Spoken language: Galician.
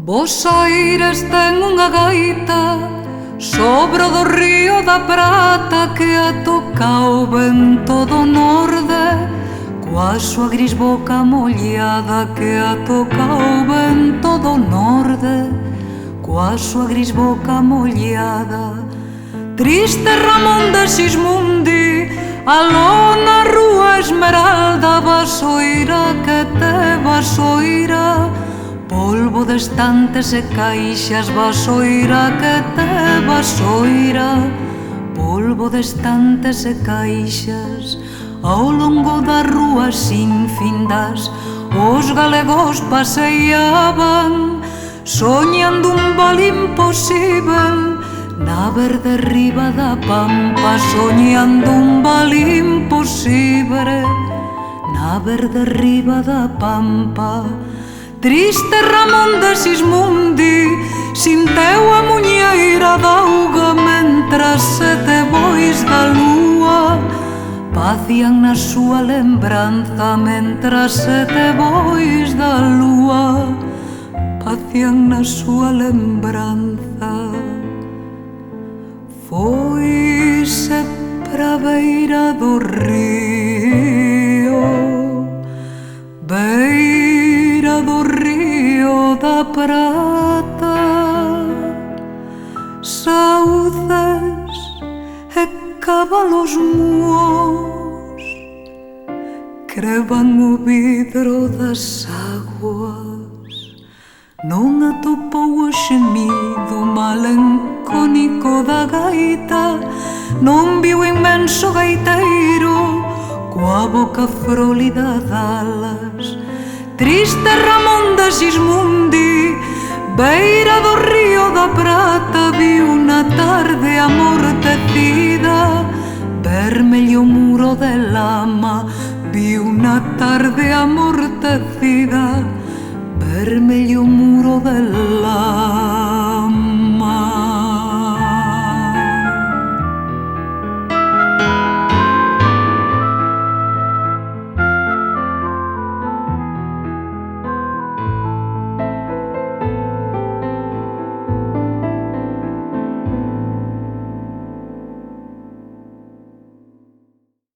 Bos Aires ten unha gaita sobre do río da Prata que a toca o vento do norde, coa súa gris boca mollada que a toca o vento do norde, coa súa gris boca mollada. Triste Ramón de Sismundi, aló na rúa Esmeralda, vasoira que te vasoira, polvo de estantes e caixas, vasoira que te vasoira, polvo de estantes e caixas. Ao longo das rúas infindas os galegos paseiaban, soñando un vale imposível na verde riba da pampa, soñando un vale imposible na verde riba da pampa. Triste Ramón de Sismundi, sinteu a muñeira da auga mentras sete bois da lúa pacían na súa lembranza, mentras sete bois da lúa pacían na súa lembranza. Foise pra beira do río, beira do río da Prata, sauces e cabalos muos creban o vidro das aguas. Non atopou o xemido melancónico da gaita, non viu o inmenso gaiteiro coa boca frólida d'alas. Triste Ramón de Sismundi, beira do río da Prata, viu na tarde amortecida vermello muro de lama, viu na tarde amortecida vermello muro de lama.